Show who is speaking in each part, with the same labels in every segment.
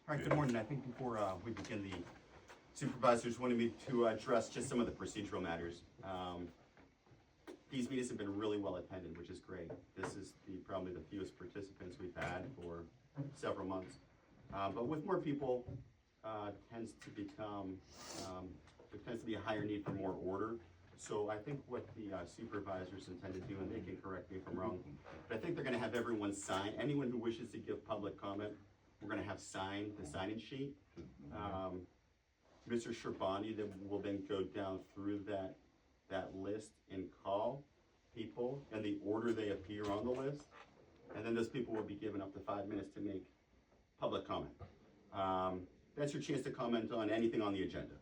Speaker 1: All right, good morning. I think before we begin, the supervisors wanted me to address just some of the procedural matters. These meetings have been really well attended, which is great. This is probably the fewest participants we've had for several months. But with more people, tends to become, there tends to be a higher need for more order. So I think what the supervisors intend to do, and they can correct me if I'm wrong, but I think they're gonna have everyone sign, anyone who wishes to give public comment, we're gonna have sign the sign-in sheet. Mr. Sherbani will then go down through that list and call people in the order they appear on the list. And then those people will be given up to 5 minutes to make public comment. That's your chance to comment on anything on the agenda.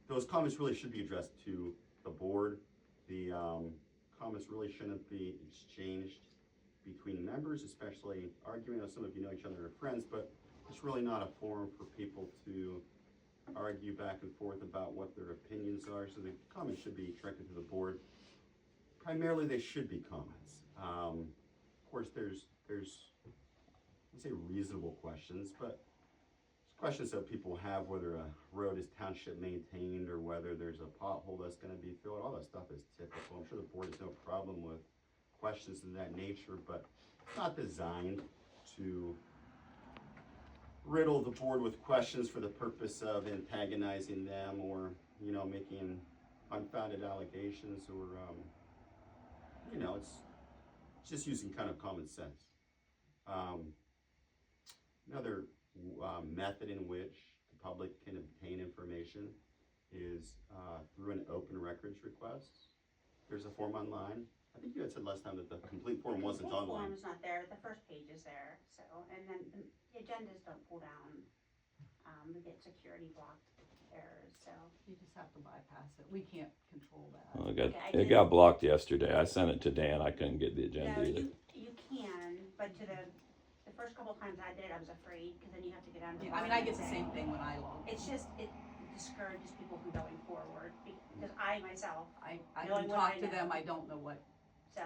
Speaker 1: Those comments really should be addressed to the board. The comments really shouldn't be exchanged between members, especially arguing. I know some of you know each other and are friends, but it's really not a forum for people to argue back and forth about what their opinions are. So the comments should be directed to the board. Primarily, they should be comments. Of course, there's I'd say reasonable questions, but questions that people have, whether a road is township maintained or whether there's a pothole that's going to be filled, all that stuff is typical. I'm sure the board has no problem with questions of that nature, but it's not designed to riddle the board with questions for the purpose of antagonizing them or, making unfounded allegations or, it's just using kind of common sense. Another method in which the public can obtain information is through an open records request. There's a form online. I think you had said last time that the complete form wasn't online.
Speaker 2: The form is not there. The first page is there. So, and then the agendas don't pull down. We get security blocked errors. So
Speaker 3: you just have to bypass it. We can't control that.
Speaker 4: Well, it got blocked yesterday. I sent it to Dan. I couldn't get the agenda either.
Speaker 2: You can, but to the first couple of times I did it, I was afraid because then you have to get on.
Speaker 3: Yeah, I mean, I get the same thing when I log in.
Speaker 2: It's just it discourages people from going forward because I myself.
Speaker 3: I can talk to them. I don't know what.
Speaker 2: So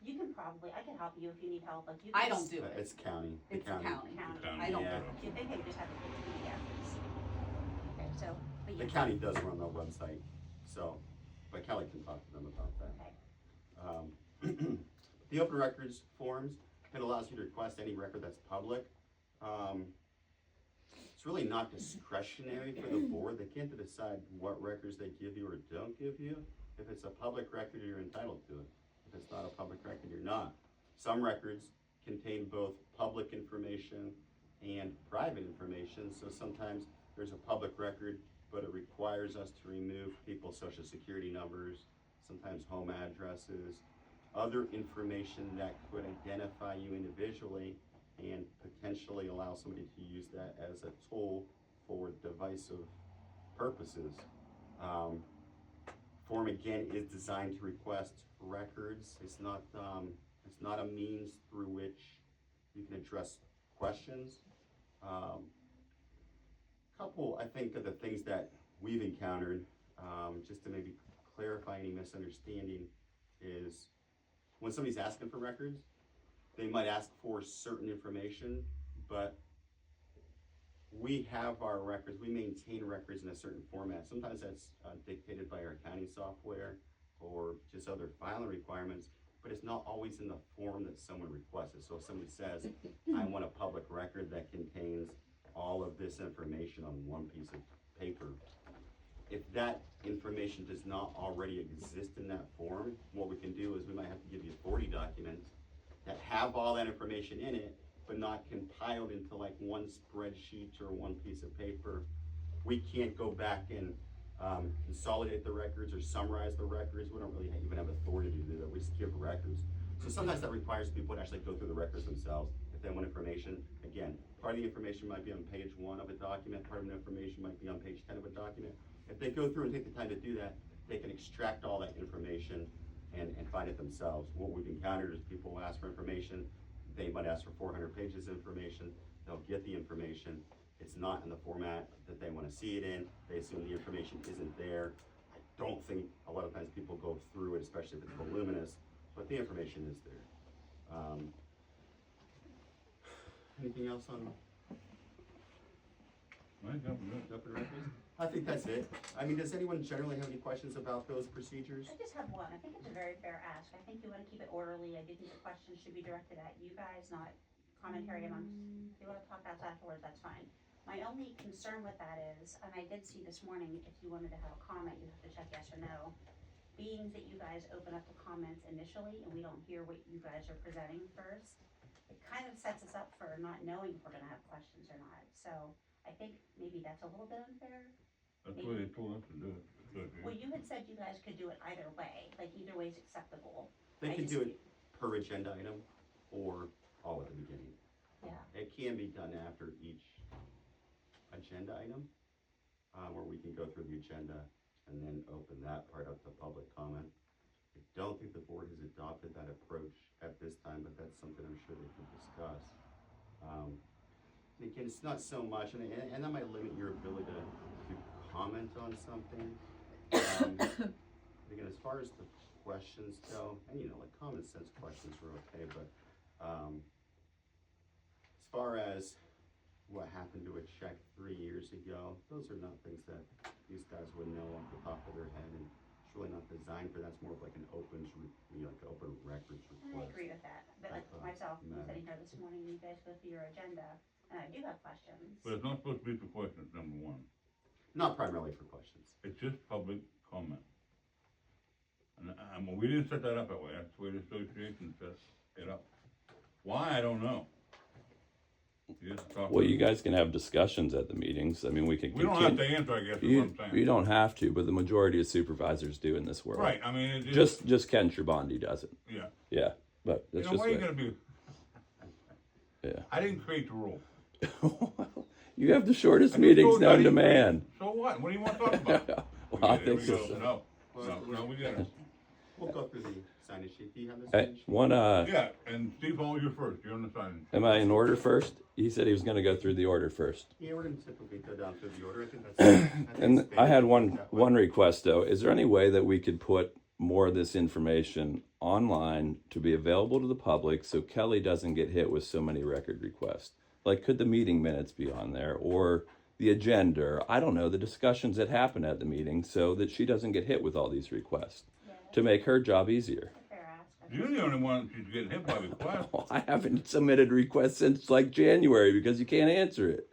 Speaker 2: you can probably, I can help you if you need help. Like you.
Speaker 3: I don't do it.
Speaker 1: It's county.
Speaker 3: It's county. I don't do it.
Speaker 2: You think they just have to get PDFs. Okay, so. But
Speaker 1: The county does run the website, so, but Kelly can talk to them about that.
Speaker 2: Okay.
Speaker 1: The open records forms, it allows you to request any record that's public. It's really not discretionary for the board. They can't decide what records they give you or don't give you. If it's a public record, you're entitled to it. If it's not a public record, you're not. Some records contain both public information and private information, so sometimes there's a public record, but it requires us to remove people's social security numbers, sometimes home addresses, other information that could identify you individually and potentially allow somebody to use that as a tool for divisive purposes. Form again is designed to request records. It's not a means through which you can address questions. Couple, I think, of the things that we've encountered, just to maybe clarify any misunderstanding, is when somebody's asking for records, they might ask for certain information, but we have our records, we maintain records in a certain format. Sometimes that's dictated by our accounting software or just other filing requirements, but it's not always in the form that someone requested. So if somebody says, I want a public record that contains all of this information on one piece of paper, if that information does not already exist in that form, what we can do is we might have to give you 40 documents that have all that information in it, but not compiled into like one spreadsheet or one piece of paper. We can't go back and consolidate the records or summarize the records. We don't really even have authority to do that. We just give records. So sometimes that requires people to actually go through the records themselves if they want information. Again, part of the information might be on page 1 of a document, part of the information might be on page 10 of a document. If they go through and take the time to do that, they can extract all that information and find it themselves. What we've encountered is people ask for information. They might ask for 400 pages of information. They'll get the information. It's not in the format that they want to see it in. They assume the information isn't there. I don't think a lot of times people go through it, especially if it's voluminous, but the information is there. Anything else on
Speaker 5: I think I'm good.
Speaker 1: open records? I think that's it. I mean, does anyone generally have any questions about those procedures?
Speaker 2: I just have one. I think it's a very fair ask. I think you wanna keep it orderly. I do think the questions should be directed at you guys, not commentary amongst, if you wanna talk afterwards, that's fine. My only concern with that is, and I did see this morning, if you wanted to have a comment, you have to check yes or no. Being that you guys open up the comments initially and we don't hear what you guys are presenting first, it kind of sets us up for not knowing if we're gonna have questions or not. So I think maybe that's a little bit unfair.
Speaker 5: That's the way they told us to do it.
Speaker 2: Well, you had said you guys could do it either way, like either way is acceptable.
Speaker 1: They
Speaker 2: I
Speaker 1: can
Speaker 2: just-
Speaker 1: do it per agenda item or all at the beginning.
Speaker 2: Yeah,
Speaker 1: It can be done after each agenda item, where we can go through the agenda and then open that part up to public comment. I don't think the board has adopted that approach at this time, but that's something I'm sure they can discuss. And again, it's not so much, and that might limit your ability to comment on something. Again, as far as the questions go, and like common sense questions were okay, but as far as what happened to a check 3 years ago, those are not things that these guys would know off the top of their head, and it's really not designed for that. It's more of like an open records
Speaker 2: and I
Speaker 1: request.
Speaker 2: agree with that, but like myself, I'm sitting here this morning, you guys go through your agenda, and I do have questions.
Speaker 5: But it's not supposed to be for questions, number one.
Speaker 1: Not primarily for questions.
Speaker 5: It's just public comment. And we didn't set that up that way. That's the way the association sets it up. Why, I don't know. You just talk
Speaker 4: Well,
Speaker 5: to-
Speaker 4: you guys can have discussions at the meetings. I mean, we can
Speaker 5: We don't have to
Speaker 4: continue.
Speaker 5: answer, I guess, is what
Speaker 4: You,
Speaker 5: I'm saying.
Speaker 4: you don't have to, but the majority of supervisors do in this world.
Speaker 5: Right, I mean, it
Speaker 4: Just Ken Trabandi doesn't.
Speaker 5: yeah.
Speaker 4: Yeah, but
Speaker 5: You
Speaker 4: that's
Speaker 5: know,
Speaker 4: just
Speaker 5: why are you
Speaker 4: way-
Speaker 5: gonna be,
Speaker 4: yeah.
Speaker 5: I didn't create the rule.
Speaker 4: You have the shortest
Speaker 5: I just
Speaker 4: meetings
Speaker 5: told you I
Speaker 4: known to
Speaker 5: didn't create it.
Speaker 4: man.
Speaker 5: So what? What do you want to talk about?
Speaker 4: Well, I
Speaker 5: There
Speaker 4: think
Speaker 5: we
Speaker 4: so.
Speaker 5: go. No, we get it.
Speaker 1: We'll go through the signage sheet. Do you have this
Speaker 4: Hey,
Speaker 1: page?
Speaker 4: one,
Speaker 5: Yeah, and Steve, you're first, you're on the sign.
Speaker 4: am I in order first? He said he was gonna go through the order first.
Speaker 1: Yeah, we're gonna typically go down through the order. I think that's.
Speaker 4: And I had one
Speaker 1: that way.
Speaker 4: one request though. Is there any way that we could put more of this information online to be available to the public so Kelly doesn't get hit with so many record requests? Like, could the meeting minutes be on there, or the agenda? Or, I don't know, the discussions that happen at the meeting, so that she doesn't get hit with all these requests
Speaker 2: Yeah,
Speaker 4: to make her job easier.
Speaker 2: that's a fair ask. I
Speaker 5: You're the only one who's getting hit by requests.
Speaker 4: Well, I haven't submitted requests since like January because you can't answer it.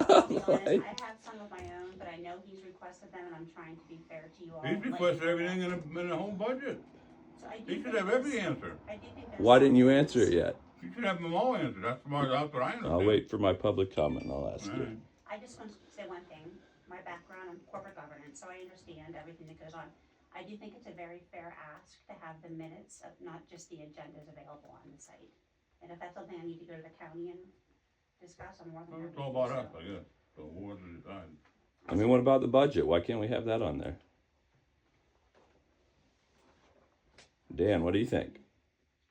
Speaker 2: To be honest, I have some of my own, but I know he's requested them, and I'm trying to be fair to you all.
Speaker 5: He's
Speaker 2: and let
Speaker 5: requested
Speaker 2: you know
Speaker 5: everything
Speaker 2: that.
Speaker 5: in the whole budget.
Speaker 2: So I do
Speaker 5: He should
Speaker 2: think
Speaker 5: have every
Speaker 2: that's-
Speaker 5: answer.
Speaker 2: I do think that's.
Speaker 4: Why didn't you
Speaker 2: something
Speaker 4: answer it
Speaker 2: that's-
Speaker 4: yet?
Speaker 5: You should have them all answered. That's what I understand.
Speaker 4: I'll wait for my public comment and I'll ask
Speaker 5: All
Speaker 4: you.
Speaker 5: right.
Speaker 2: I just want to say one thing, my background in corporate governance, so I understand everything that goes on. I do think it's a very fair ask to have the minutes of not just the agendas available on the site. And if that's something I need to go to the county and discuss, I'm more than
Speaker 5: Well,
Speaker 2: happy
Speaker 5: it's
Speaker 2: to
Speaker 5: all
Speaker 2: do
Speaker 5: about
Speaker 2: so.
Speaker 5: us, I guess. So who wants to decide?
Speaker 4: I mean, what about the budget? Why can't we have that on there? Dan, what do you think?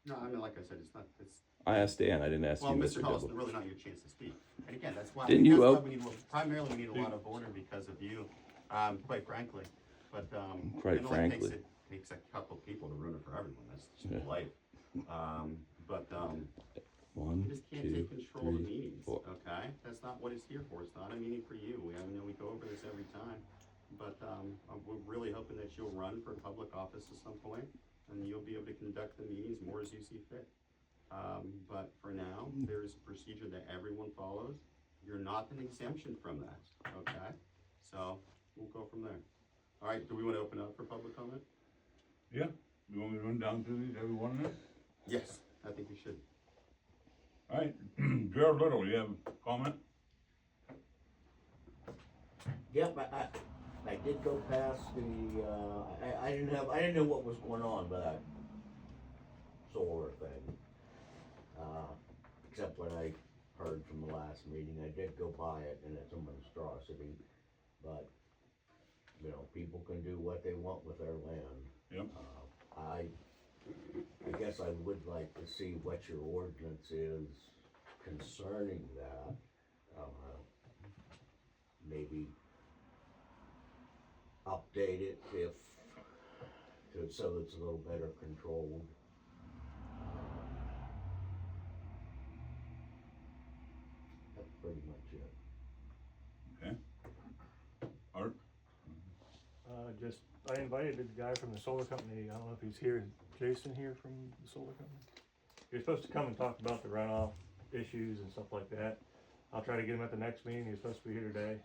Speaker 1: No, I mean, like I said, it's,
Speaker 4: I asked Dan, I didn't ask
Speaker 1: well,
Speaker 4: you,
Speaker 1: Mr.
Speaker 4: Mr.
Speaker 1: Hall, it's
Speaker 4: Dibble.
Speaker 1: really not your chance to speak. And again, that's why.
Speaker 4: Didn't you
Speaker 1: that's why
Speaker 4: op-
Speaker 1: we need, primarily, we need a lot of order because of you, quite frankly. But,
Speaker 4: Quite
Speaker 1: it only
Speaker 4: frankly.
Speaker 1: takes a couple people to ruin it for everyone. That's just
Speaker 4: Yeah.
Speaker 1: life. But,
Speaker 4: One,
Speaker 1: you just can't
Speaker 4: two,
Speaker 1: take control of the
Speaker 4: three,
Speaker 1: meetings,
Speaker 4: four.
Speaker 1: okay? That's not what it's here for. It's not a meeting for you. I know we go over this every time. But, we're really hoping that you'll run for public office at some point, and you'll be able to conduct the meetings more as you see fit. But for now, there's a procedure that everyone follows. You're not an exemption from that, okay? So, we'll go from there. All right, do we want to open up for public comment?
Speaker 5: Yeah, you want me to run down through these, every one of them?
Speaker 1: Yes, I think you should.
Speaker 5: All right, Gerald Little, you have a comment?
Speaker 6: Yep, I did go past the, I didn't know what was going on by that solar thing. Except when I heard from the last meeting, I did go by it and it's a monstrosity, but, you know, people can do what they want with their land.
Speaker 5: Yep.
Speaker 6: I guess I would like to see what your ordinance is concerning that. Maybe update it so it's a little better controlled. pretty much it.
Speaker 5: Okay. Art?
Speaker 7: I invited the guy from the solar company, I don't know if he's here, is Jason here from the solar company? He was supposed to come and talk about the runoff issues and stuff like that. I'll try to get him at the next meeting, he was supposed to be here today.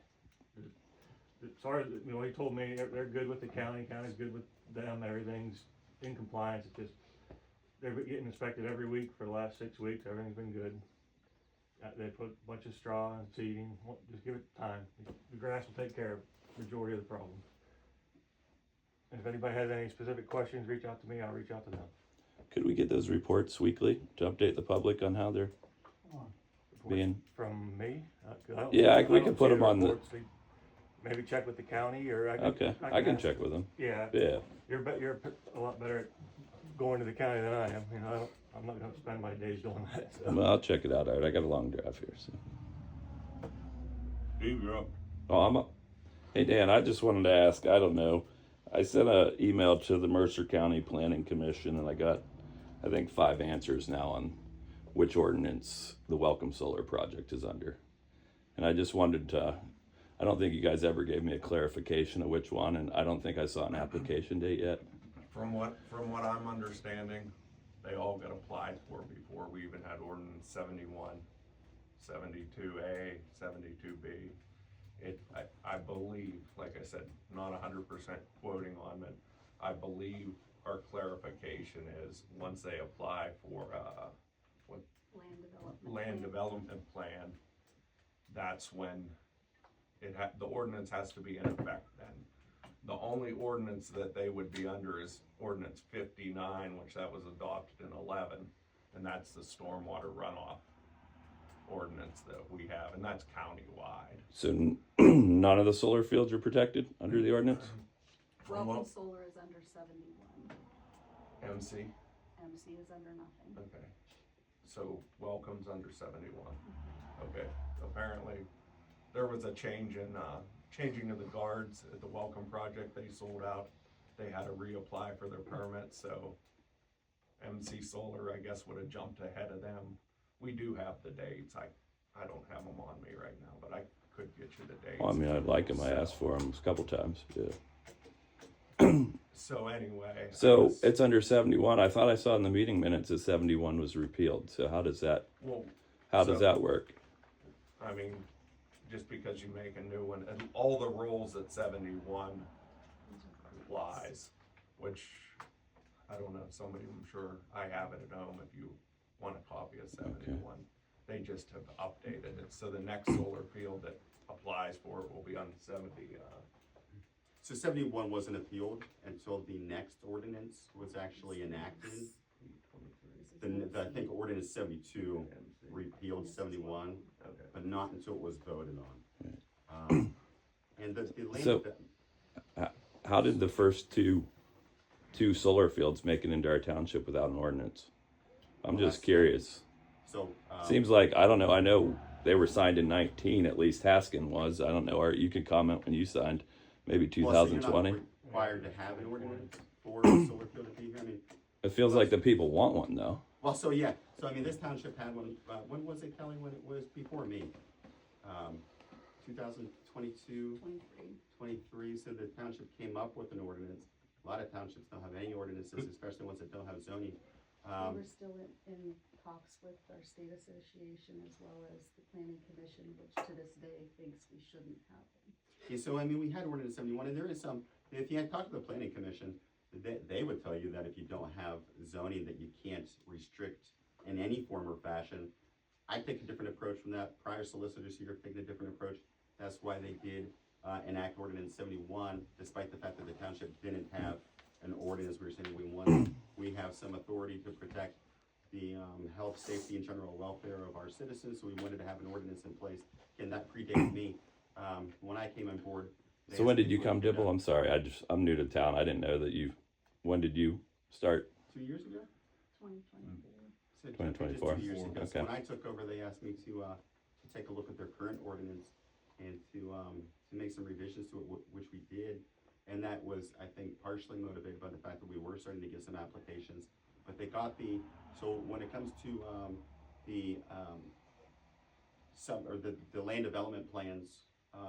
Speaker 7: As far as, he told me they're good with the county's good with them, everything's in compliance, it's just, they're getting inspected every week for the last 6 weeks, everything's been good. They put a bunch of straw and seeding, just give it time, the grass will take care of the majority of the problem. And if anybody has any specific questions, reach out to me, I'll reach out to them.
Speaker 4: Could we get those reports weekly to update the public on how they're
Speaker 7: Reports
Speaker 4: being?
Speaker 7: from me? 'Cause I don't-
Speaker 4: Yeah,
Speaker 7: I
Speaker 4: we
Speaker 7: don't
Speaker 4: can put
Speaker 7: see
Speaker 4: them on the.
Speaker 7: reports. Maybe check with the county, or I can.
Speaker 4: Okay, I can
Speaker 7: ask-
Speaker 4: check with them.
Speaker 7: Yeah,
Speaker 4: Yeah.
Speaker 7: you're a lot better at going to the county than I am, I'm not gonna spend my days doing that, so.
Speaker 4: Well, I'll check it out, Art. I got a long drive here, so.
Speaker 5: Steve, you're up.
Speaker 4: Oh, I'm up. Hey, Dan, I just wanted to ask, I don't know. I sent an email to the Mercer County Planning Commission and I got, I think, 5 answers now on which ordinance the Welcome Solar project is under. And I just wanted to, I don't think you guys ever gave me a clarification of which one, and I don't think I saw an application date yet.
Speaker 8: From what I'm understanding, they all got applied for before we even had ordinance 71, 72A, 72B. I believe, like I said, not 100% quoting on it. I believe our clarification is once they apply for land development plan, that's when the ordinance has to be in effect then. The only ordinance that they would be under is ordinance 59, which that was adopted in 11, and that's the stormwater runoff ordinance that we have, and that's countywide.
Speaker 4: So none of the solar fields are protected under the ordinance?
Speaker 8: From
Speaker 3: Welcome
Speaker 8: what,
Speaker 3: Solar is under 71,
Speaker 8: MC?
Speaker 3: MC is under nothing.
Speaker 8: Okay, so Welcome's under 71. Okay, apparently there was a change in, changing of the guards at the Welcome project. They sold out, they had to reapply for their permit, so MC Solar, I guess, would have jumped ahead of them. We do have the dates, I don't have them on me right now, but I could get you the dates.
Speaker 4: Well, I mean, I'd like them. I asked for them a couple times. Yeah.
Speaker 8: So anyway.
Speaker 4: So it's under 71. I thought I saw in the meeting minutes that 71 was repealed. So how does that work?
Speaker 8: I mean, just because you make a new one, and all the rules at 71 applies, which, I don't know, somebody, I'm sure I have it at home if you want a copy of 71.
Speaker 4: Okay.
Speaker 8: They just have updated it, so the next solar field that applies for it will be on 70,
Speaker 1: So 71 wasn't appealed until the next ordinance was actually enacted. I think ordinance 72 repealed 71, but not until it was voted on. And the land.
Speaker 4: So- How did the first two solar fields make it into our township without an ordinance? I'm
Speaker 1: Well,
Speaker 4: just
Speaker 1: that's-
Speaker 4: curious.
Speaker 1: So,
Speaker 4: Seems like, I don't know, I know they were signed in 19, at least Haskin was. I don't know, Art, you could comment when you signed, maybe
Speaker 1: well, so you're
Speaker 4: 2020.
Speaker 1: not required to have an ordinance for a solar field to be here. I mean,
Speaker 4: It feels like the people want one though.
Speaker 1: well, so yeah, so I mean, this township had one, when was it, Kelly, when it was before me? 2022, 23, so the township came up with an ordinance. A lot of townships don't have any ordinances, especially ones that don't have zoning.
Speaker 9: We were still in talks with our state association as well as the planning commission, which to this day thinks we shouldn't have them.
Speaker 1: Yeah, so I mean, we had ordinance 71, and there is some, if you had talked to the planning commission, they would tell you that if you don't have zoning, that you can't restrict in any form or fashion. I take a different approach from that. Prior solicitors here have taken a different approach. That's why they did enact ordinance 71, despite the fact that the township didn't have an ordinance. We were saying we have some authority to protect the health, safety, and general welfare of our citizens, so we wanted to have an ordinance in place. And that predated me. When I came on board.
Speaker 4: So when did you come, Dibble? I'm sorry, I'm new to town. I didn't know that when did you start?
Speaker 1: 2 years ago?
Speaker 9: 2024.
Speaker 1: So
Speaker 4: 2024.
Speaker 1: Just 2 years ago.
Speaker 4: Okay.
Speaker 1: So when I took over, they asked me to take a look at their current ordinance and to make some revisions to it, which we did. And that was, I think, partially motivated by the fact that we were starting to get some applications. But they got so when it comes to the the land development plans,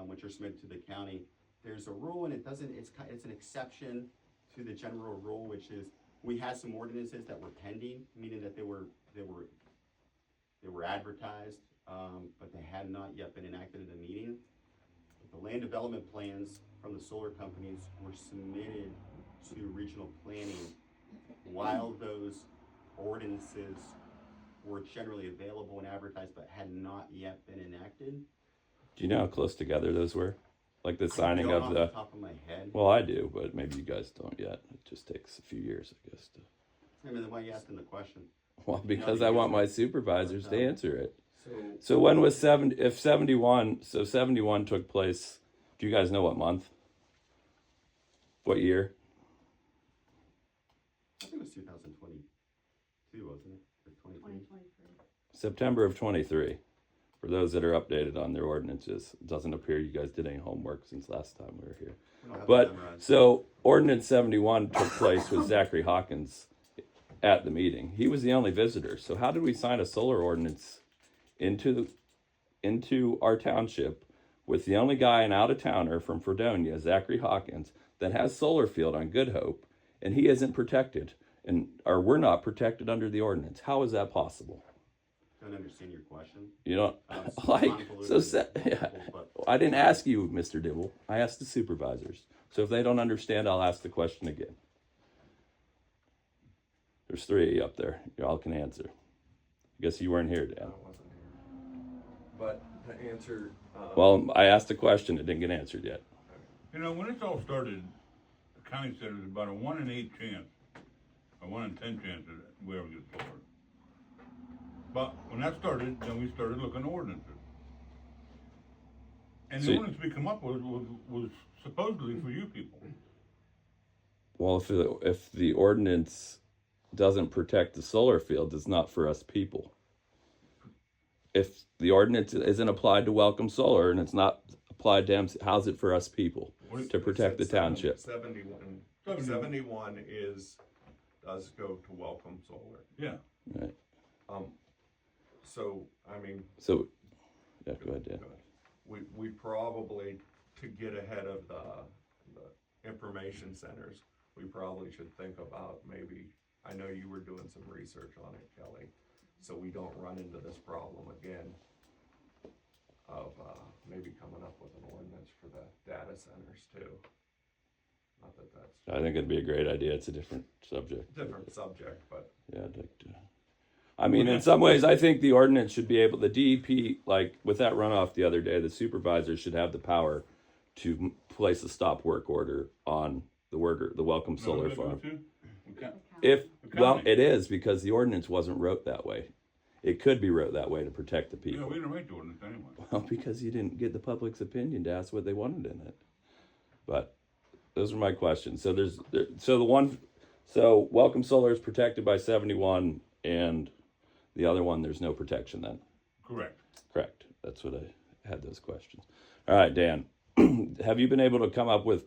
Speaker 1: which are submitted to the county, there's a rule and it's an exception to the general rule, which is, we had some ordinances that were pending, meaning that they were advertised, but they had not yet been enacted in a meeting. The land development plans from the solar companies were submitted to regional planning while those ordinances were generally available and advertised, but had not yet been enacted.
Speaker 4: Do you know how close together those were? Like the signing
Speaker 1: I don't
Speaker 4: of
Speaker 1: off
Speaker 4: the.
Speaker 1: the top of my head.
Speaker 4: Well, I do, but maybe you guys don't yet. It just takes a few years, I guess.
Speaker 1: I mean, then why are you asking the question?
Speaker 4: Well, because
Speaker 1: you
Speaker 4: I want
Speaker 1: guys-
Speaker 4: my supervisors to answer it.
Speaker 1: So,
Speaker 4: So when was 71, so 71 took place, do you guys know what month? What year?
Speaker 1: I think it was 2022, wasn't it? Or 2023?
Speaker 9: 2023.
Speaker 4: September of 23. For those that are updated on their ordinances, it doesn't appear you guys did any homework since last time we were here.
Speaker 1: We don't have
Speaker 4: But,
Speaker 1: that memorized.
Speaker 4: so ordinance 71 took place with Zachary Hawkins at the meeting. He was the only visitor. So how did we sign a solar ordinance into our township with the only guy, an out-of-towner from Fredonia, Zachary Hawkins, that has solar field on Good Hope, and he isn't protected, or we're not protected under the ordinance? How is that possible?
Speaker 1: Don't understand your question.
Speaker 4: You know,
Speaker 1: It's
Speaker 4: like,
Speaker 1: convoluted
Speaker 4: so,
Speaker 1: and
Speaker 4: yeah.
Speaker 1: difficult, but
Speaker 4: I didn't ask you, Mr. Dibble. I asked the supervisors. So if they don't understand, I'll ask the question again. There's 3 of you up there. Y'all can answer. I guess you weren't here,
Speaker 8: I
Speaker 4: Dan.
Speaker 8: wasn't here. But to answer,
Speaker 4: Well, I asked the question. It didn't get answered yet.
Speaker 5: You know, when this all started, the county said it was about a 1 in 8 chance, or 1 in 10 chance that we ever get solar. But when that started, then we started looking at ordinances. And the
Speaker 4: So-
Speaker 5: ordinance we come up with was supposedly for you people.
Speaker 4: Well, if the ordinance doesn't protect the solar field, it's not for us people. If the ordinance isn't applied to Welcome Solar and it's not applied to them, how's it for us people to protect the township?
Speaker 8: 71 does go to Welcome Solar.
Speaker 5: Yeah.
Speaker 4: Right.
Speaker 8: So, I mean,
Speaker 4: So, yeah, go ahead, Dan.
Speaker 8: we probably, to get ahead of the information centers, we probably should think about maybe, I know you were doing some research on it, Kelly, so we don't run into this problem again of, maybe coming up with an ordinance for the data centers too. Not that that's
Speaker 4: I think it'd be a great idea. It's a different subject.
Speaker 8: a different subject, but
Speaker 4: Yeah, I'd like to. I mean, in some ways, I think the ordinance should be able, the DEP, like with that runoff the other day, the supervisors should have the power to place a stop work order on the Welcome Solar Farm.
Speaker 5: Okay.
Speaker 4: If,
Speaker 5: The
Speaker 4: well,
Speaker 5: county.
Speaker 4: it is because the ordinance wasn't wrote that way. It could be wrote that way to protect the
Speaker 5: Yeah,
Speaker 4: people.
Speaker 5: we didn't write the ordinance anyway.
Speaker 4: Well, because you didn't get the public's opinion to ask what they wanted in it. But those are my questions. So so Welcome Solar is protected by 71, and the other one, there's no protection then.
Speaker 5: Correct.
Speaker 4: Correct. That's what I had those questions. All right, Dan, have you been able to come up with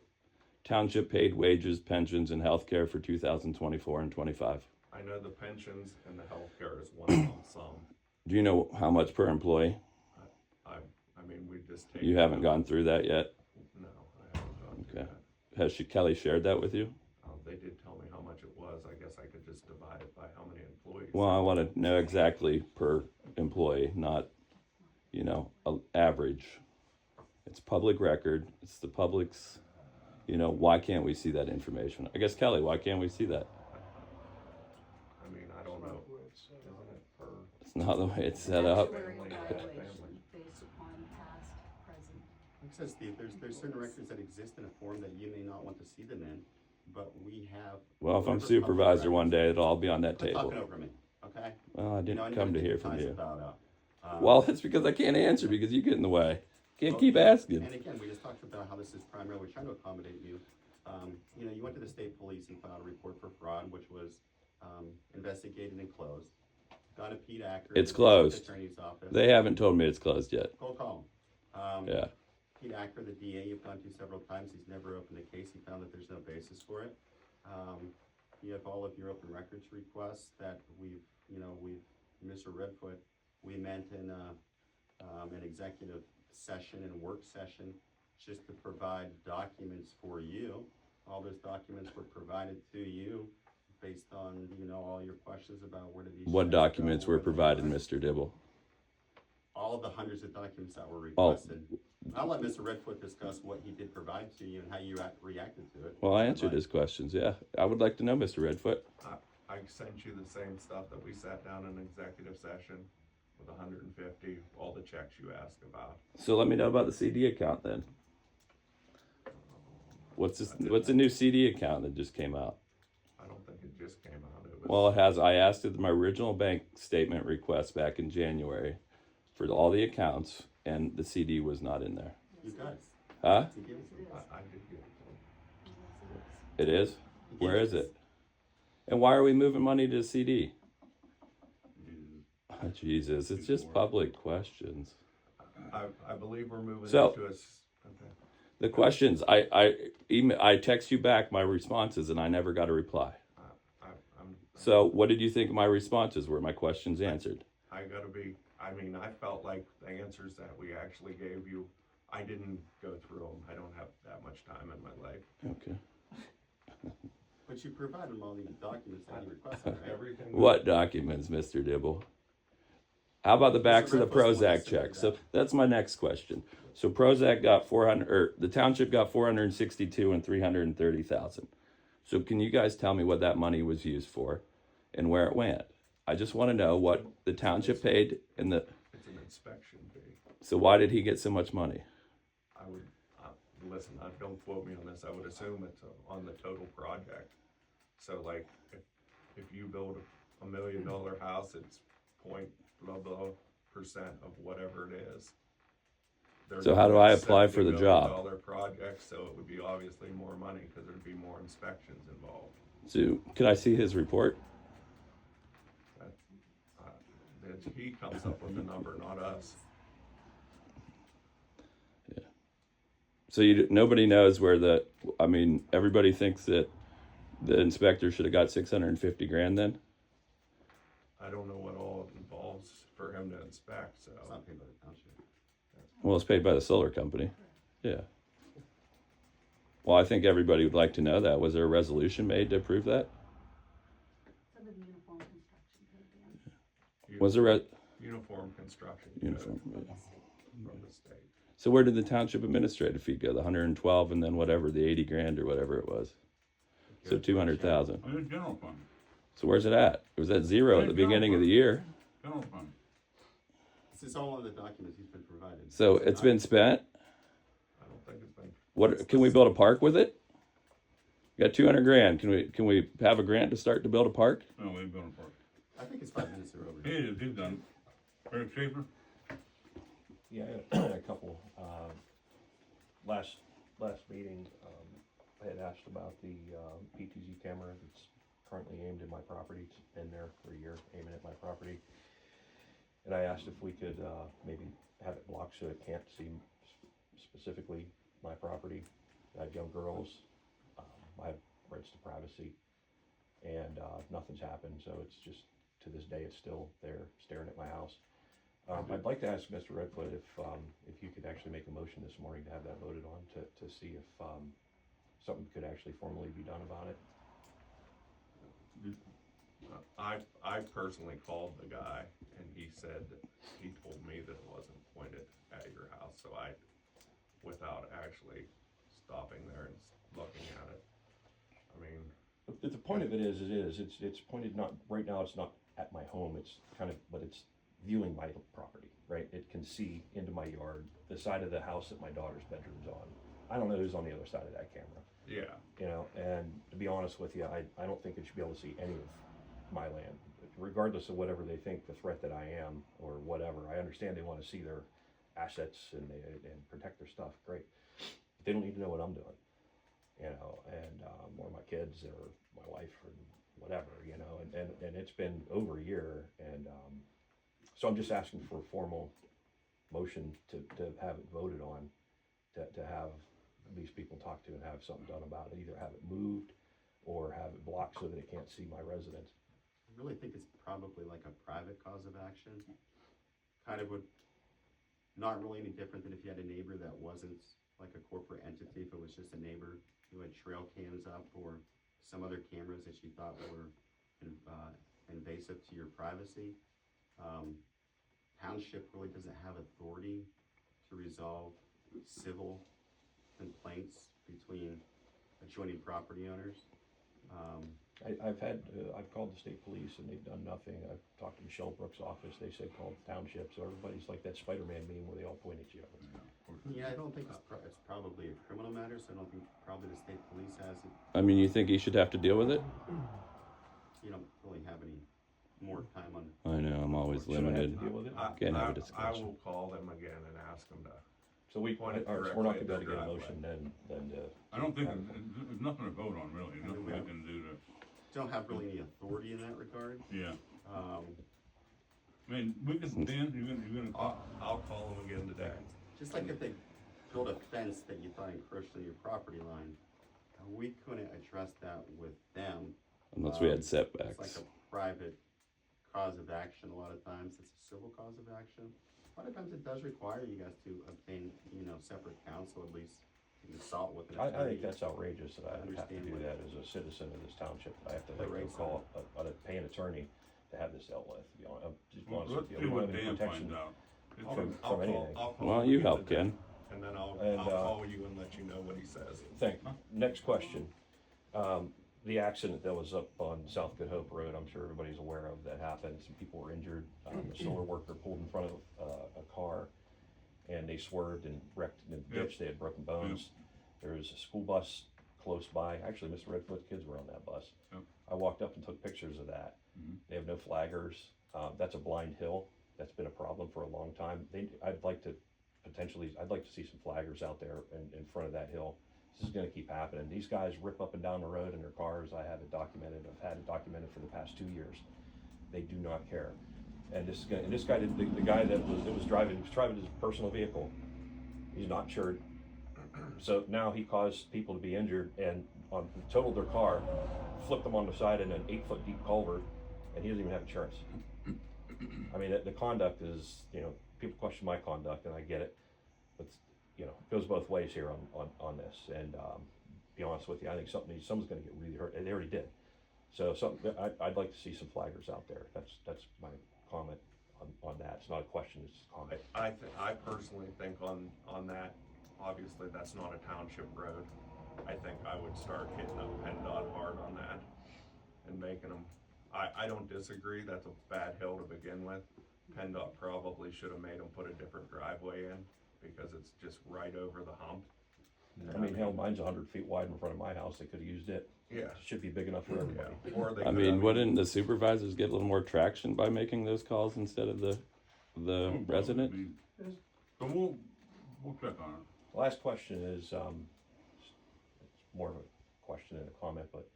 Speaker 4: township paid wages, pensions, and health care for 2024 and 25?
Speaker 8: I know the pensions and the healthcare is one lump sum.
Speaker 4: Do you know how much per employee?
Speaker 8: I mean, we just take.
Speaker 4: You haven't gone through that yet?
Speaker 8: No, I haven't gone through
Speaker 4: Okay.
Speaker 8: that.
Speaker 4: Has Kelly shared that with you?
Speaker 8: They did tell me how much it was. I guess I could just divide it by how many employees.
Speaker 4: Well, I want to know exactly per employee, not, average. It's public record. It's the public's, why can't we see that information? I guess, Kelly, why can't we see that?
Speaker 8: I mean, I don't know. Isn't it per?
Speaker 4: It's not the way it's set up.
Speaker 9: Actuary
Speaker 8: Family.
Speaker 9: evaluation based upon past, present.
Speaker 1: Like I said, Steve, there's certain records that exist in a form that you may not want to see them in, but we have.
Speaker 4: Well, if I'm
Speaker 1: whatever
Speaker 4: supervisor
Speaker 1: public
Speaker 4: one day, it'll all be on that
Speaker 1: records-
Speaker 4: table.
Speaker 1: Quit talking over me, okay?
Speaker 4: Well, I
Speaker 1: You know,
Speaker 4: didn't come to
Speaker 1: I
Speaker 4: hear
Speaker 1: think
Speaker 4: from
Speaker 1: it's
Speaker 4: you.
Speaker 1: about,
Speaker 4: Well, it's because I can't answer because you get in the way. Can't
Speaker 1: well,
Speaker 4: keep asking.
Speaker 1: And again, we just talked about how this is primarily, we're trying to accommodate you. You went to the state police and filed a report for fraud, which was investigated and closed. Gone to Pete Acker.
Speaker 4: It's
Speaker 1: the
Speaker 4: closed.
Speaker 1: Attorney's office.
Speaker 4: They haven't told me it's closed yet.
Speaker 1: Go call him.
Speaker 4: Yeah.
Speaker 1: Pete Acker, the DA, you've gone to several times, he's never opened a case, he found that there's no basis for it. You have all of your open records requests that we've, Mr. Redfoot, we meant in, an executive session and work session just to provide documents for you. All those documents were provided to you based on, all your questions about where did these.
Speaker 4: What
Speaker 1: checks
Speaker 4: documents
Speaker 1: go,
Speaker 4: were
Speaker 1: where they
Speaker 4: provided,
Speaker 1: went.
Speaker 4: Mr. Dibble?
Speaker 1: All of the hundreds of documents that were
Speaker 4: Oh.
Speaker 1: requested. I'll let Mr. Redfoot discuss what he did provide to you and how you reacted to it.
Speaker 4: Well, I answered his questions. Yeah, I would like to know, Mr. Redfoot.
Speaker 8: I sent you the same stuff that we sat down in executive session with 150, all the checks you asked about.
Speaker 4: So let me know about the CD account then. What's a new CD account that just came out?
Speaker 8: I don't think it just came out. It was.
Speaker 4: Well, it has. I asked it in my original bank statement request back in January for all the accounts, and the CD was not in there.
Speaker 1: You got it.
Speaker 4: Huh?
Speaker 1: He gave it to you.
Speaker 8: I did get it.
Speaker 4: It is?
Speaker 1: He gave
Speaker 4: Where is it? And why are we moving money to the CD? Oh, Jesus, it's just public questions.
Speaker 8: I believe we're moving
Speaker 4: So-
Speaker 8: into a. Okay.
Speaker 4: The questions, I text you back my responses and I never got a reply.
Speaker 8: I'm.
Speaker 4: So what did you think my responses were, my questions answered?
Speaker 8: I felt like the answers that we actually gave you, I didn't go through them. I don't have that much time in my life.
Speaker 4: Okay.
Speaker 1: But you provided him all the documents that he requested, right?
Speaker 8: Everything.
Speaker 4: What documents, Mr. Dibble? How about the backs of the
Speaker 1: Redfoot's the one
Speaker 4: Prozac
Speaker 1: that sent
Speaker 4: checks?
Speaker 1: you
Speaker 4: So that's my next question. So Prozac got 400, or the township got 462 and 330,000. So can you guys tell me what that money was used for and where it went? I just want to know what the township paid and the.
Speaker 8: It's an inspection fee.
Speaker 4: So why did he get so much money?
Speaker 8: I would, listen, don't quote me on this, I would assume it's on the total project. So like, if you build $1 million house, it's point blah blah percent of whatever it is. They're
Speaker 4: So how do
Speaker 8: doing
Speaker 4: I
Speaker 8: a
Speaker 4: apply for the
Speaker 8: $70
Speaker 4: job?
Speaker 8: million project, so it would be obviously more money, cause there'd be more inspections involved.
Speaker 4: So can I see his report?
Speaker 8: He comes up with the number, not us.
Speaker 4: So nobody knows where everybody thinks that the inspector should have got 650 grand then?
Speaker 8: I don't know what all it involves for him to inspect, so.
Speaker 1: It's not paid by the township.
Speaker 4: Well, it's paid by the solar company. Yeah. Well, I think everybody would like to know that. Was there a resolution made to approve that?
Speaker 9: Some of the uniform construction code ban.
Speaker 4: Was there
Speaker 8: Uniform construction. code
Speaker 4: uniform?
Speaker 8: From the state.
Speaker 4: So where did the township administrative fee go? The 112 and then whatever, the 80 grand or whatever it was. So 200,000.
Speaker 5: On the general fund,
Speaker 4: So where's it at? It was at zero at the beginning of the year.
Speaker 5: general fund.
Speaker 1: This is all on the documents he's been provided.
Speaker 4: So it's been spent.
Speaker 8: I don't think it's been.
Speaker 4: What can we build a park with it? We got 200 grand. Can we have a grant to start to build a park?
Speaker 5: No, we ain't going for it.
Speaker 1: I think it's 5 minutes or over.
Speaker 5: He is, he's done. Eric Schaefer?
Speaker 10: Yeah, I had a couple, last meeting, I had asked about the, PTZ camera that's currently aimed at my property. It's been there for a year, aiming at my property. And I asked if we could, maybe have it blocked so it can't see specifically my property. I have young girls, I have rights to privacy, and, nothing's happened, so it's just, to this day, it's still there staring at my house. I'd like to ask Mr. Redfoot if you could actually make a motion this morning to have that voted on, to see if, something could actually formally be done about it.
Speaker 8: I personally called the guy and he said, he told me that it wasn't pointed at your house, so without actually stopping there and looking at it. I mean,
Speaker 10: The point of it is, it's pointed not, right now it's not at my home, it's kind of, but it's viewing my property, right? It can see into my yard, the side of the house that my daughter's bedroom's on. I don't know who's on the other side of that camera,
Speaker 8: yeah,
Speaker 10: you know, and to be honest with you, I don't think it should be able to see any of my land, regardless of whatever they think the threat that I am or whatever. I understand they want to see their assets and protect their stuff, great. But they don't need to know what I'm doing, you know, and or my kids or my wife or whatever, you know, and it's been over a year, and so I'm just asking for a formal motion to have it voted on, to have these people talk to and have something done about it, either have it moved or have it blocked so that it can't see my residence.
Speaker 1: I really think it's probably like a private cause of action. Kind of would not really any different than if you had a neighbor that wasn't like a corporate entity, if it was just a neighbor who had trail cams up or some other cameras that you thought were invasive to your privacy. Township really doesn't have authority to resolve civil complaints between adjoining property owners.
Speaker 10: I've called the state police and they've done nothing. I've talked to Michelle Brooks' office, they say call the township, so everybody's like that Spider-Man meme where they all point at you.
Speaker 1: Yeah, I don't think it's probably a criminal matter, so I don't think probably the state police has it.
Speaker 4: I mean, you think he should have to deal with it?
Speaker 1: You don't really have any more time on.
Speaker 4: I know, I'm always
Speaker 10: Should I have to
Speaker 4: limited.
Speaker 10: deal with it?
Speaker 4: Can't have a
Speaker 8: I
Speaker 4: discussion.
Speaker 8: will call them again and ask them to,
Speaker 10: So we,
Speaker 8: Point it
Speaker 10: all right, so we're not gonna be able to
Speaker 8: directly
Speaker 10: get a
Speaker 8: at their
Speaker 10: motion then to.
Speaker 5: I don't think, there's nothing to vote on really, nothing we can do to,
Speaker 1: Don't have really any authority in that regard.
Speaker 5: yeah.
Speaker 1: Um,
Speaker 5: I mean, we can, Dan, you're gonna call.
Speaker 8: I'll call them again today.
Speaker 1: Just like if they built a fence that you thought encroached on your property line, we couldn't address that with them.
Speaker 4: Unless we had
Speaker 1: It's like
Speaker 4: setbacks.
Speaker 1: a private cause of action. A lot of times it's a civil cause of action. A lot of times it does require you guys to obtain, separate counsel, at least consult with an
Speaker 10: I
Speaker 1: attorney.
Speaker 10: think that's outrageous that I have to
Speaker 1: Understand
Speaker 10: do
Speaker 1: what-
Speaker 10: that as a citizen of this township. I have to
Speaker 1: The
Speaker 10: like
Speaker 1: rights
Speaker 10: go call, pay an attorney to have this dealt with. You know, I'm just honest
Speaker 5: Let's
Speaker 10: with you.
Speaker 5: see
Speaker 10: We don't
Speaker 5: what
Speaker 10: have any
Speaker 5: Dan
Speaker 10: protection.
Speaker 5: finds out.
Speaker 10: From anything.
Speaker 8: I'll call
Speaker 4: Why don't
Speaker 8: him
Speaker 4: you
Speaker 8: again
Speaker 4: help,
Speaker 8: today,
Speaker 4: Ken?
Speaker 8: And then I'll
Speaker 10: And,
Speaker 8: call you and let you know what he says.
Speaker 10: Next question. The accident that was up on South Good Hope Road, I'm sure everybody's aware of, that happened. Some people were injured. A solar worker pulled in front of a car and they swerved and wrecked in the ditch. They had broken bones. There was a school bus close by. Actually, Mr. Redfoot's kids were on that bus.
Speaker 5: Yep.
Speaker 10: I walked up and took pictures of that.
Speaker 5: Mhm.
Speaker 10: They have no flaggers. That's a blind hill. That's been a problem for a long time. I'd like to see some flaggers out there in front of that hill. This is gonna keep happening. These guys rip up and down the road in their cars. I have it documented. I've had it documented for the past 2 years. They do not care. And this guy, the guy that was driving his personal vehicle. He's not insured. So now he caused people to be injured and totaled their car, flipped them on the side in an 8-foot deep culvert, and he doesn't even have insurance. I mean, the conduct is, people question my conduct, and I get it, but it goes both ways here on this. And be honest with you, I think someone's going to get really hurt, and they already did. So I'd like to see some flaggers out there. That's my comment on that. It's not a question; it's a comment.
Speaker 8: I personally think on that, obviously that's not a township road. I think I would start hitting up PennDOT hard on that and making them. I don't disagree. That's a bad hill to begin with. PennDOT probably should have made them put a different driveway in because it's just right over the hump.
Speaker 10: I mean, hell, mine's 100 feet wide in front of my house. They could have used it.
Speaker 8: Yeah.
Speaker 10: It should be big enough for everybody.
Speaker 8: Yeah. Or they
Speaker 4: I
Speaker 8: could
Speaker 4: mean,
Speaker 8: have-
Speaker 4: wouldn't the supervisors get a little more traction by making those calls instead of the resident?
Speaker 5: I mean, So we'll check on it.
Speaker 10: Last question is, it's more of a question than a comment, but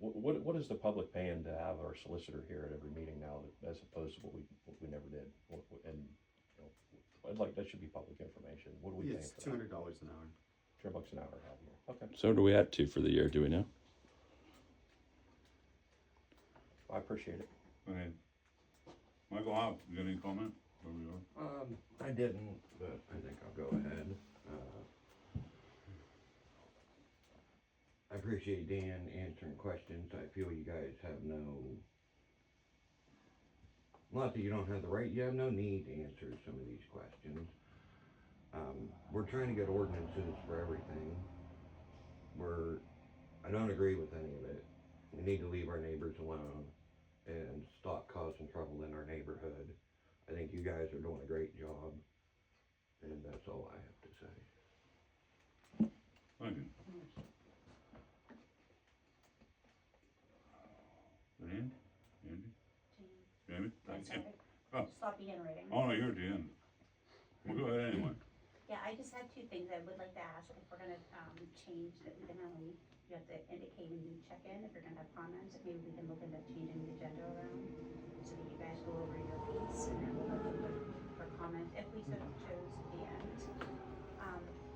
Speaker 10: what is the public paying to have our solicitor here at every meeting now, as opposed to what we never did? And I'd like, that should be public information. What are we paying
Speaker 1: It's
Speaker 10: for that?
Speaker 1: $200 an hour.
Speaker 10: $200 an hour out here. Okay,
Speaker 4: So what are we at to for the year, do we know?
Speaker 10: I appreciate it.
Speaker 5: Okay. Michael Hobbs, you got any comment? Where we are?
Speaker 6: I didn't, but I think I'll go ahead. I appreciate Dan answering questions. I feel you guys have not that you don't have the right, you have no need to answer some of these questions. We're trying to get ordinances for everything. I don't agree with any of it. We need to leave our neighbors alone and stop causing trouble in our neighborhood. I think you guys are doing a great job, and that's all I have to say.
Speaker 5: Thank you. Dan? Andy? Jamie?
Speaker 2: I'm sorry.
Speaker 5: Oh.
Speaker 2: Stop reiterating.
Speaker 5: Oh, no, you're at the end. Well, go ahead anyway.
Speaker 2: Yeah, I just had 2 things I would like to ask. If we're gonna change, you have to indicate when you check in, if you're gonna have comments, if maybe we can look into changing the agenda around so that you guys go over your piece and then we'll open for comment if we sort of chose the end.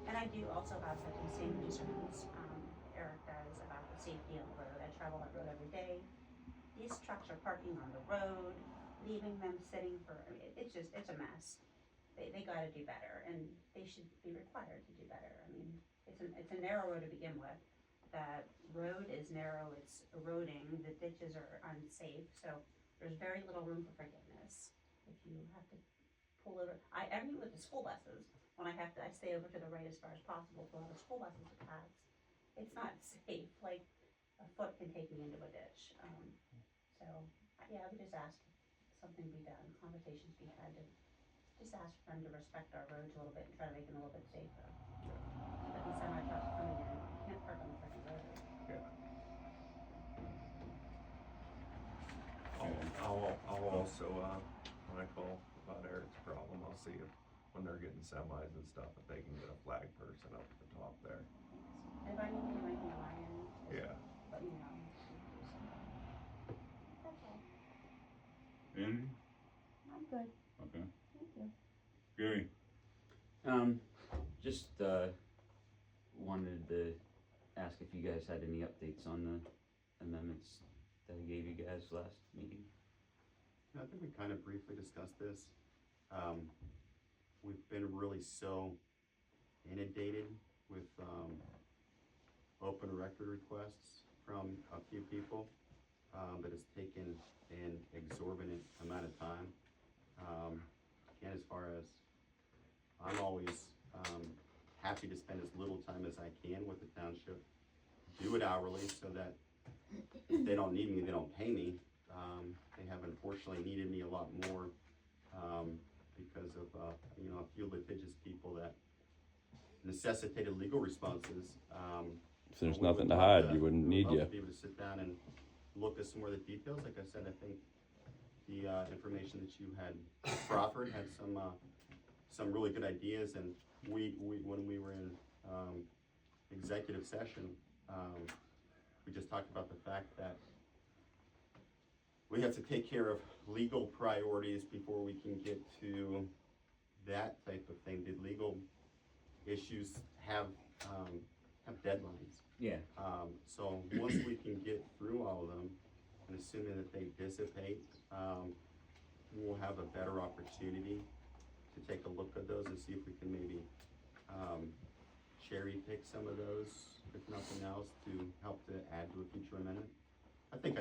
Speaker 2: And I do also have the same concerns Eric does about the safety on the road. I travel that road every day. These trucks are parking on the road, leaving them sitting for, it's a mess. they gotta do better, and they should be required to do better. I mean, it's a narrow road to begin with. The road is narrow, it's eroding, the ditches are unsafe, so there's very little room for forgiveness. If you have to pull over, even with the school buses, when I stay over to the right as far as possible for all the school buses to pass. It's not safe, like a foot can take me into a ditch. So, yeah, I would just ask something be done, conversations be had, to just ask for them to respect our roads a little bit and try to make them a little bit safer. But the semi trucks coming in, you can't park on the freaking road.
Speaker 8: I'll also, when I call about Eric's problem, I'll see if, when they're getting semis and stuff, if they can get a flag person up at the top there.
Speaker 2: And if I need to do anything on my end, just
Speaker 8: Yeah.
Speaker 2: let me know. That's all.
Speaker 5: Andy?
Speaker 9: I'm good,
Speaker 5: Okay.
Speaker 9: thank you.
Speaker 5: Gary?
Speaker 11: Just, wanted to ask if you guys had any updates on the amendments that I gave you guys last meeting.
Speaker 1: I think we kind of briefly discussed this. We've been really so inundated with, open record requests from a few people, that it's taken an exorbitant amount of time. And as far as, I'm always, happy to spend as little time as I can with the township. Do it hourly so that if they don't need me, they don't pay me. They have unfortunately needed me a lot more, because of, a few litigious people that necessitated legal responses.
Speaker 4: If there's
Speaker 1: we would
Speaker 4: nothing to
Speaker 1: love
Speaker 4: hide, you wouldn't
Speaker 1: we would
Speaker 4: need
Speaker 1: love
Speaker 4: you.
Speaker 1: to be able to sit down and look at some more of the details. Like I said, I think the, information that you had proffered had some really good ideas, and we when we were in, executive session, we just talked about the fact that we have to take care of legal priorities before we can get to that type of thing. The legal issues have deadlines.
Speaker 11: Yeah.
Speaker 1: So once we can get through all of them, and assuming that they dissipate, we'll have a better opportunity to take a look at those and see if we can maybe, cherry pick some of those, if nothing else, to help to add to a future amendment. I think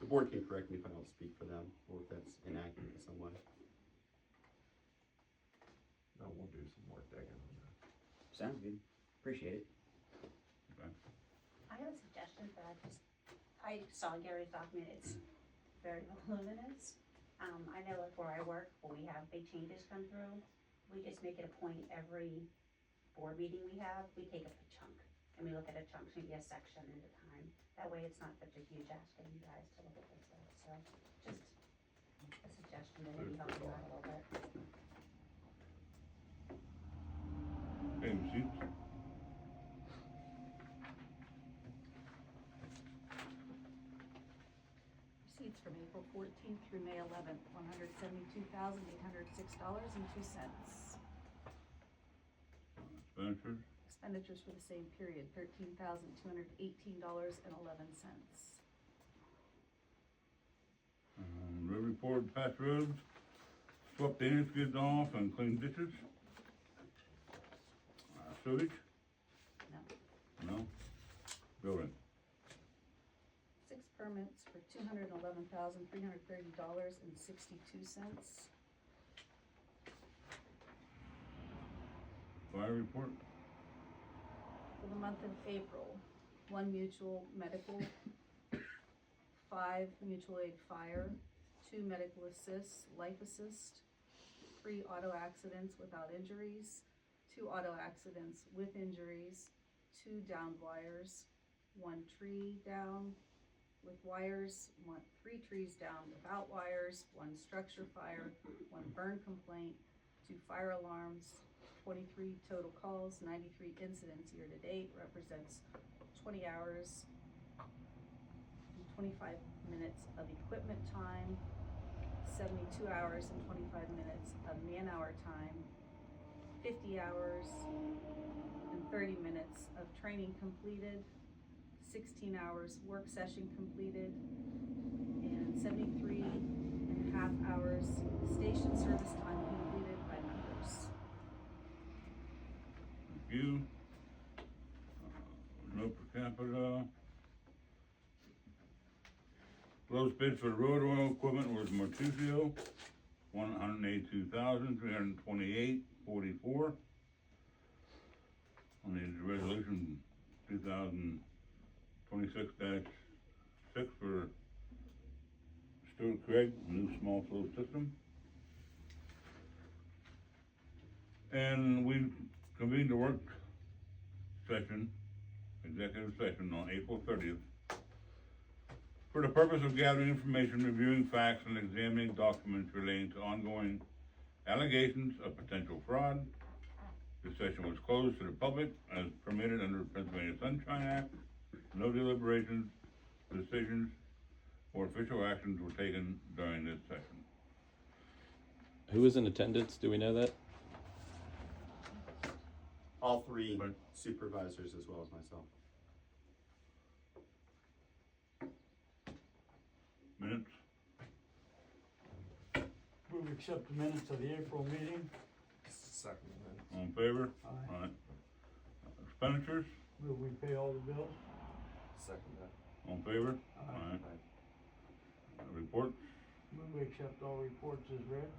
Speaker 1: the board can correct me if I don't speak for them, or if that's inaccurate in some way.
Speaker 8: No, we'll do some more digging on that.
Speaker 11: Sounds good. Appreciate it.
Speaker 2: I have a suggestion that I saw Gary's document, it's very voluminous. I know like where I work, when we have big changes come through, we just make it a point every board meeting we have, we take up a chunk, and we look at a chunk, maybe a section at a time. That way it's not such a huge ask of you guys to look at this stuff, so just a suggestion to maybe help you out a little bit.
Speaker 5: Hey, receipts?
Speaker 3: Receipts from April 14th through May 11th, $172,806.02.
Speaker 5: Expenditures?
Speaker 3: Expenditures for the same period, $13,218.11.
Speaker 5: Road report, patch roads, swept the skids off and clean ditches. Sewage?
Speaker 3: No.
Speaker 5: No? Building?
Speaker 3: 6 permits for $211,330.62.
Speaker 5: Fire report?
Speaker 3: For the month of April, 1 mutual medical, 5 mutual aid fire, 2 medical assists, life assist, 3 auto accidents without injuries, 2 auto accidents with injuries, 2 downed wires, 1 tree down with wires, 3 trees down without wires, 1 structure fire, 1 burn complaint, 2 fire alarms, 23 total calls, 93 incidents year to date, represents 20 hours and 25 minutes of equipment time, 72 hours and 25 minutes of man-hour time, 50 hours and 30 minutes of training completed, 16 hours work session completed, and 73 and a half hours station service time completed,
Speaker 5: you. No per capita. Lowest bid for road oil equipment was Martusio, $182,328.44. On the resolution 2026-6 for Stuart Craig, new small flow system. And we convened a work session, executive session on April 30th for the purpose of gathering information, reviewing facts, and examining documents relating to ongoing allegations of potential fraud. The session was closed to the public as permitted under the Pennsylvania Sunshine Act. No deliberations, decisions, or official actions were taken during this session.
Speaker 4: Who was in attendance? Do we know that?
Speaker 1: All three
Speaker 5: Right.
Speaker 1: supervisors as well as myself.
Speaker 5: Minutes?
Speaker 12: Move to accept the minutes of the April meeting.
Speaker 8: Second then.
Speaker 5: All in favor?
Speaker 12: Aye.
Speaker 5: Aye. Expenditures?
Speaker 12: Move we pay all the bills.
Speaker 8: Second then.
Speaker 5: All in favor?
Speaker 12: Aye.
Speaker 5: Reports?
Speaker 12: Move we accept all reports as read.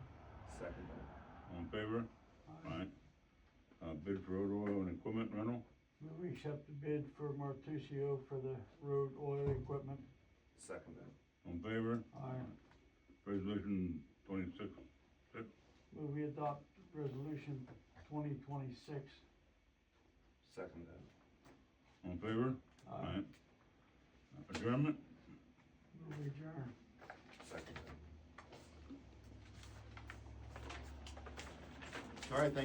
Speaker 8: Second then.
Speaker 5: All in favor? Aye. Bid for road oil and equipment rental?
Speaker 12: Move we accept the bid for Martusio for the road oil equipment.
Speaker 8: Second then.
Speaker 5: All in favor?
Speaker 12: Aye.
Speaker 5: Resolution 26.
Speaker 12: Move we adopt resolution 2026.
Speaker 8: Second then.
Speaker 5: All in favor?
Speaker 12: Aye.
Speaker 5: Adjournment?
Speaker 12: Move we adjourn.
Speaker 8: Second then.
Speaker 1: All right, thank